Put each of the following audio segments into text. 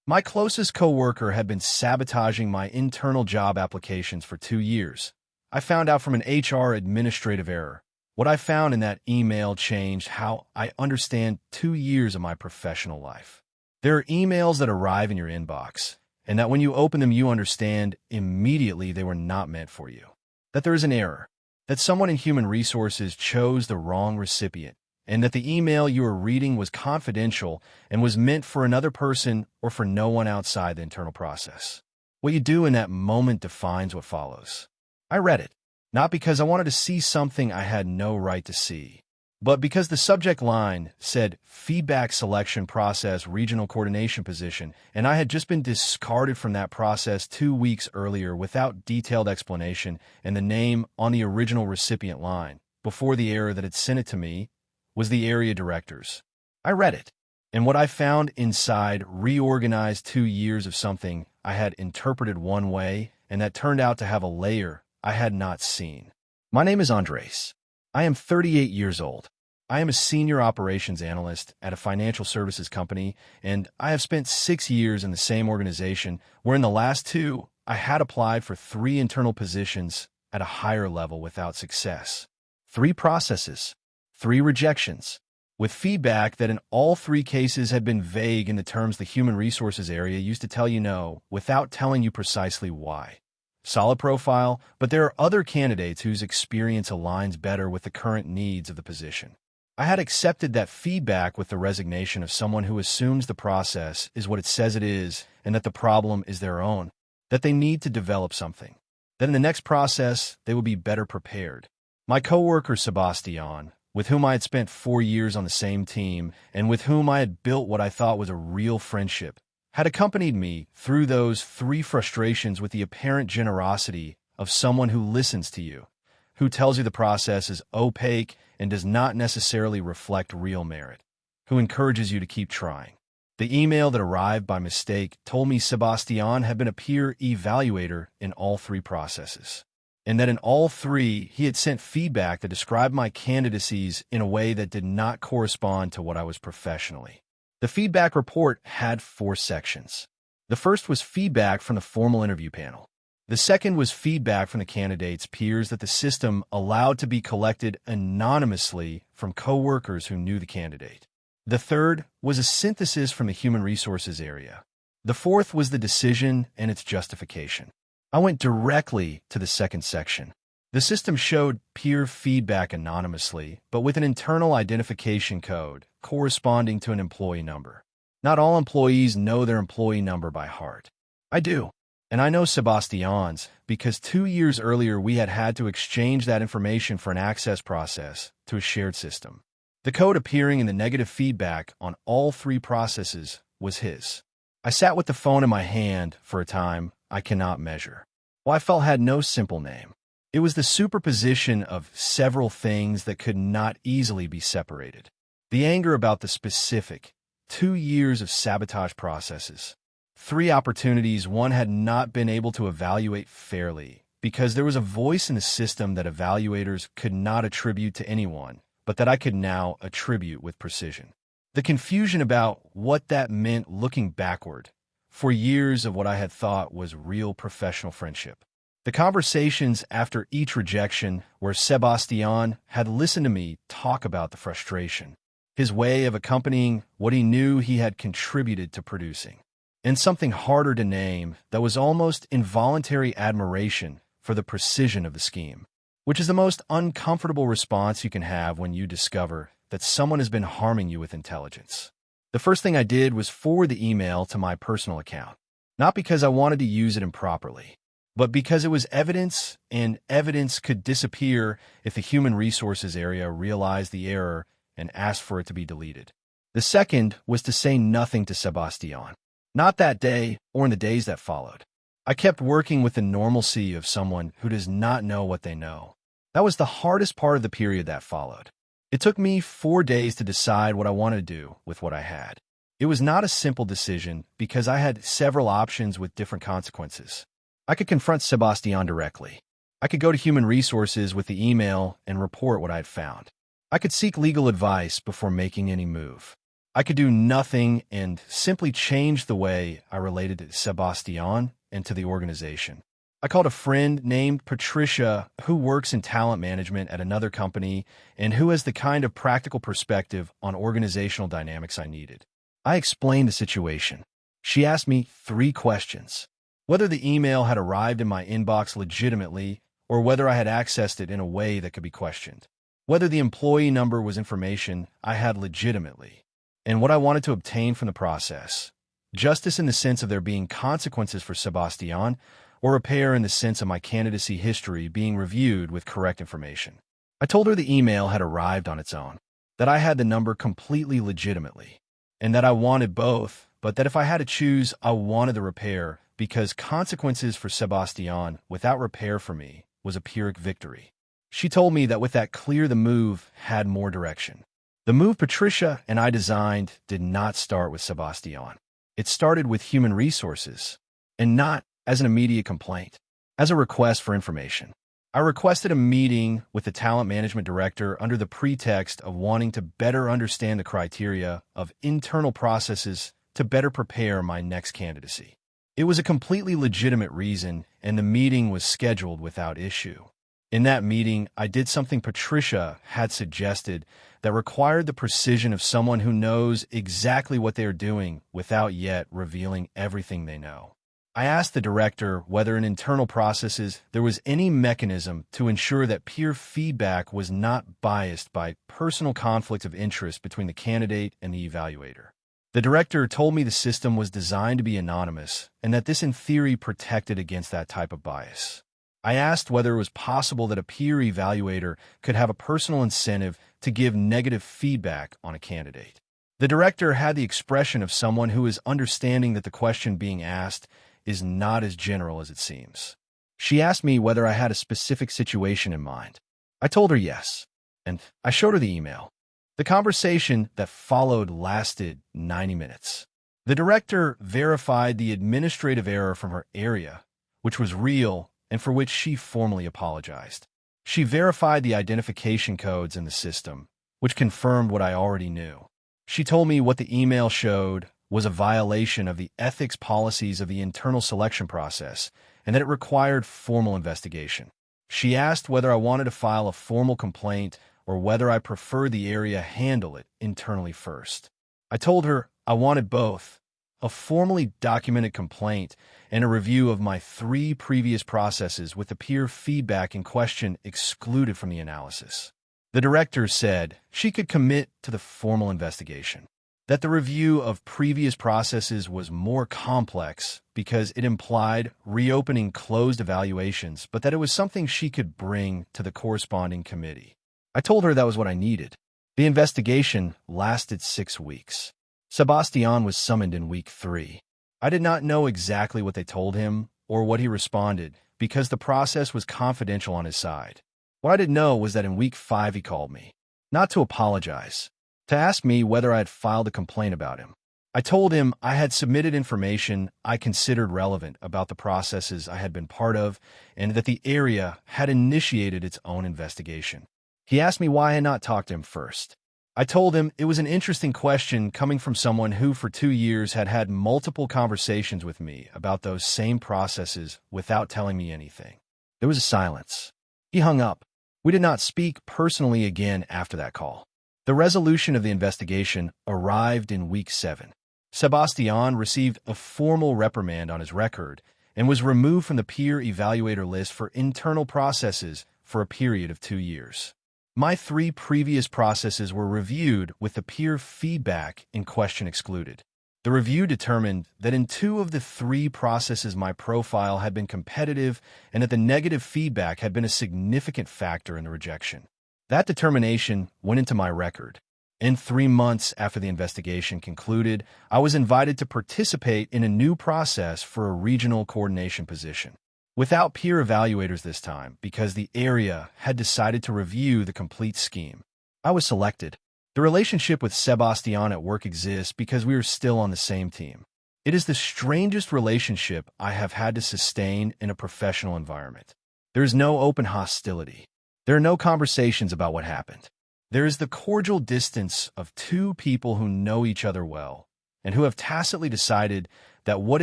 My closest coworker had been sabotaging my internal job applications for 2 years. I found out from an HR administrative error. What I found in that email changed how I understand 2 years of my professional life. There are emails that arrive in your inbox, and that when you open them, you understand immediately they were not meant for you. That there is an error, that someone in human resources chose the wrong recipient, and that the email you were reading was confidential and was meant for another person or for no one outside the internal process. What you do in that moment defines what follows. I read it, not because I wanted to see something I had no right to see, but because the subject line said feedback selection process regional coordination position, and I had just been discarded from that process 2 weeks earlier without detailed explanation, and the name on the original recipient line, before the error that had sent it to me, was the area director's. I read it, and what I found inside reorganized 2 years of something I had interpreted one way, and that turned out to have a layer I had not seen. My name is Andres. I am 38 years old. I am a senior operations analyst at a financial services company, and I have spent 6 years in the same organization, where in the last 2, I had applied for 3 internal positions at a higher level without success. 3 processes, 3 rejections, with feedback that in all 3 cases had been vague in the terms the human resources area used to tell you no, without telling you precisely why. Solid profile, but there are other candidates whose experience aligns better with the current needs of the position. I had accepted that feedback with the resignation of someone who assumes the process is what it says it is and that the problem is their own, that they need to develop something, that in the next process they will be better prepared. My coworker Sebastian, with whom I had spent 4 years on the same team and with whom I had built what I thought was a real friendship, had accompanied me through those 3 frustrations with the apparent generosity of someone who listens to you, who tells you the process is opaque and does not necessarily reflect real merit, who encourages you to keep trying. The email that arrived by mistake told me Sebastian had been a peer evaluator in all 3 processes, and that in all 3 he had sent feedback that described my candidacies in a way that did not correspond to what I was professionally. The feedback report had 4 sections. The first was feedback from the formal interview panel. The second was feedback from the candidate's peers that the system allowed to be collected anonymously from coworkers who knew the candidate. The third was a synthesis from the human resources area. The fourth was the decision and its justification. I went directly to the second section. The system showed peer feedback anonymously, but with an internal identification code corresponding to an employee number. Not all employees know their employee number by heart. I do. And I know Sebastian's because 2 years earlier we had had to exchange that information for an access process to a shared system. The code appearing in the negative feedback on all 3 processes was his. I sat with the phone in my hand for a time I cannot measure. Well, I felt had no simple name. It was the superposition of several things that could not easily be separated. The anger about the specific 2 years of sabotage processes. 3 opportunities one had not been able to evaluate fairly because there was a voice in the system that evaluators could not attribute to anyone, but that I could now attribute with precision. The confusion about what that meant looking backward for years of what I had thought was real professional friendship. The conversations after each rejection where Sebastian had listened to me talk about the frustration, his way of accompanying what he knew he had contributed to producing, and something harder to name that was almost involuntary admiration for the precision of the scheme, which is the most uncomfortable response you can have when you discover that someone has been harming you with intelligence. The first thing I did was forward the email to my personal account, not because I wanted to use it improperly, but because it was evidence, and evidence could disappear if the human resources area realized the error and asked for it to be deleted. The second was to say nothing to Sebastian, not that day or in the days that followed. I kept working with the normalcy of someone who does not know what they know. That was the hardest part of the period that followed. It took me 4 days to decide what I wanted to do with what I had. It was not a simple decision because I had several options with different consequences. I could confront Sebastian directly. I could go to human resources with the email and report what I had found. I could seek legal advice before making any move. I could do nothing and simply change the way I related to Sebastian and to the organization. I called a friend named Patricia who works in talent management at another company and who has the kind of practical perspective on organizational dynamics I needed. I explained the situation. She asked me 3 questions: whether the email had arrived in my inbox legitimately or whether I had accessed it in a way that could be questioned, whether the employee number was information I had legitimately, and what I wanted to obtain from the process: justice in the sense of there being consequences for Sebastian, or repair in the sense of my candidacy history being reviewed with correct information. I told her the email had arrived on its own, that I had the number completely legitimately, and that I wanted both, but that if I had to choose, I wanted the repair because consequences for Sebastian without repair for me was a Pyrrhic victory. She told me that with that clear, the move had more direction. The move Patricia and I designed did not start with Sebastian. It started with human resources, and not as an immediate complaint, as a request for information. I requested a meeting with the talent management director under the pretext of wanting to better understand the criteria of internal processes to better prepare my next candidacy. It was a completely legitimate reason, and the meeting was scheduled without issue. In that meeting, I did something Patricia had suggested that required the precision of someone who knows exactly what they are doing without yet revealing everything they know. I asked the director whether in internal processes there was any mechanism to ensure that peer feedback was not biased by personal conflict of interest between the candidate and the evaluator. The director told me the system was designed to be anonymous and that this in theory protected against that type of bias. I asked whether it was possible that a peer evaluator could have a personal incentive to give negative feedback on a candidate. The director had the expression of someone who is understanding that the question being asked is not as general as it seems. She asked me whether I had a specific situation in mind. I told her yes, and I showed her the email. The conversation that followed lasted 90 minutes. The director verified the administrative error from her area, which was real and for which she formally apologized. She verified the identification codes in the system, which confirmed what I already knew. She told me what the email showed was a violation of the ethics policies of the internal selection process and that it required formal investigation. She asked whether I wanted to file a formal complaint or whether I preferred the area handle it internally first. I told her I wanted both, a formally documented complaint and a review of my 3 previous processes with the peer feedback in question excluded from the analysis. The director said she could commit to the formal investigation, that the review of previous processes was more complex because it implied reopening closed evaluations, but that it was something she could bring to the corresponding committee. I told her that was what I needed. The investigation lasted 6 weeks. Sebastian was summoned in week 3. I did not know exactly what they told him or what he responded because the process was confidential on his side. What I did know was that in week 5 he called me, not to apologize, to ask me whether I had filed a complaint about him. I told him I had submitted information I considered relevant about the processes I had been part of and that the area had initiated its own investigation. He asked me why I had not talked to him first. I told him it was an interesting question coming from someone who for 2 years had had multiple conversations with me about those same processes without telling me anything. There was a silence. He hung up. We did not speak personally again after that call. The resolution of the investigation arrived in week 7. Sebastian received a formal reprimand on his record and was removed from the peer evaluator list for internal processes for a period of 2 years. My 3 previous processes were reviewed with the peer feedback in question excluded. The review determined that in 2 of the 3 processes my profile had been competitive and that the negative feedback had been a significant factor in the rejection. That determination went into my record. And 3 months after the investigation concluded, I was invited to participate in a new process for a regional coordination position. Without peer evaluators this time, because the area had decided to review the complete scheme. I was selected. The relationship with Sebastian at work exists because we are still on the same team. It is the strangest relationship I have had to sustain in a professional environment. There is no open hostility. There are no conversations about what happened. There is the cordial distance of two people who know each other well and who have tacitly decided that what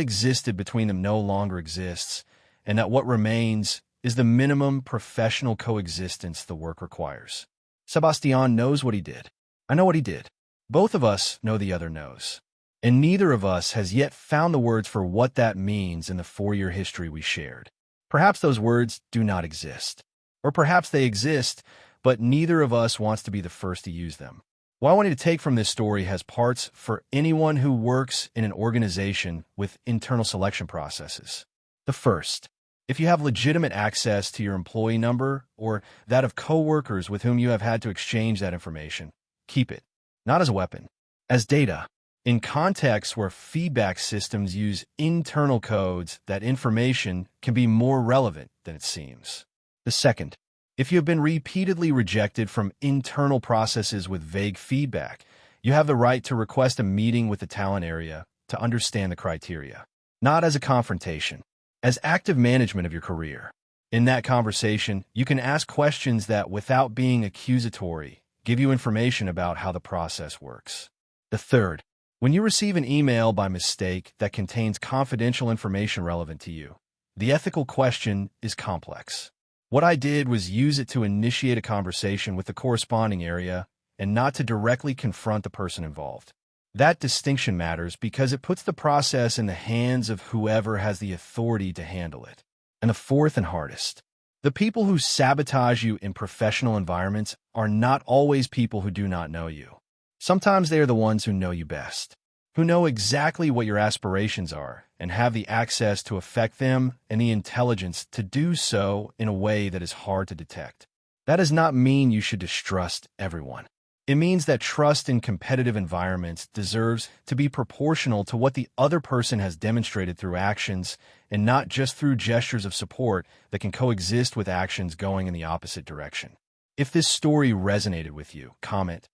existed between them no longer exists and that what remains is the minimum professional coexistence the work requires. Sebastian knows what he did. I know what he did. Both of us know the other knows. And neither of us has yet found the words for what that means in the 4-year history we shared. Perhaps those words do not exist. Or perhaps they exist, but neither of us wants to be the first to use them. What I want you to take from this story has parts for anyone who works in an organization with internal selection processes. The first, if you have legitimate access to your employee number or that of coworkers with whom you have had to exchange that information, keep it, not as a weapon, as data. In contexts where feedback systems use internal codes, that information can be more relevant than it seems. The second, if you have been repeatedly rejected from internal processes with vague feedback, you have the right to request a meeting with the talent area to understand the criteria, not as a confrontation, as active management of your career. In that conversation, you can ask questions that, without being accusatory, give you information about how the process works. The third, when you receive an email by mistake that contains confidential information relevant to you, the ethical question is complex. What I did was use it to initiate a conversation with the corresponding area and not to directly confront the person involved. That distinction matters because it puts the process in the hands of whoever has the authority to handle it. And the fourth and hardest, the people who sabotage you in professional environments are not always people who do not know you. Sometimes they are the ones who know you best, who know exactly what your aspirations are and have the access to affect them and the intelligence to do so in a way that is hard to detect. That does not mean you should distrust everyone. It means that trust in competitive environments deserves to be proportional to what the other person has demonstrated through actions and not just through gestures of support that can coexist with actions going in the opposite direction. If this story resonated with you, comment.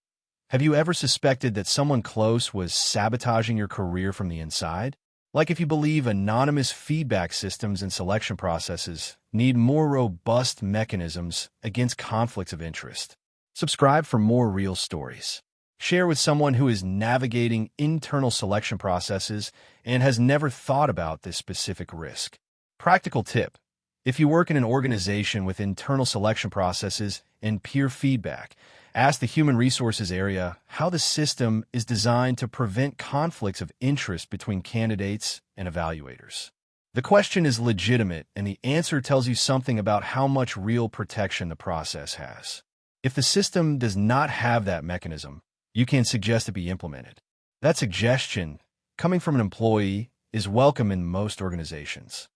Have you ever suspected that someone close was sabotaging your career from the inside? Like if you believe anonymous feedback systems and selection processes need more robust mechanisms against conflicts of interest. Subscribe for more real stories. Share with someone who is navigating internal selection processes and has never thought about this specific risk. Practical tip. If you work in an organization with internal selection processes and peer feedback, ask the human resources area how the system is designed to prevent conflicts of interest between candidates and evaluators. The question is legitimate, and the answer tells you something about how much real protection the process has. If the system does not have that mechanism, you can suggest it be implemented. That suggestion, coming from an employee, is welcome in most organizations.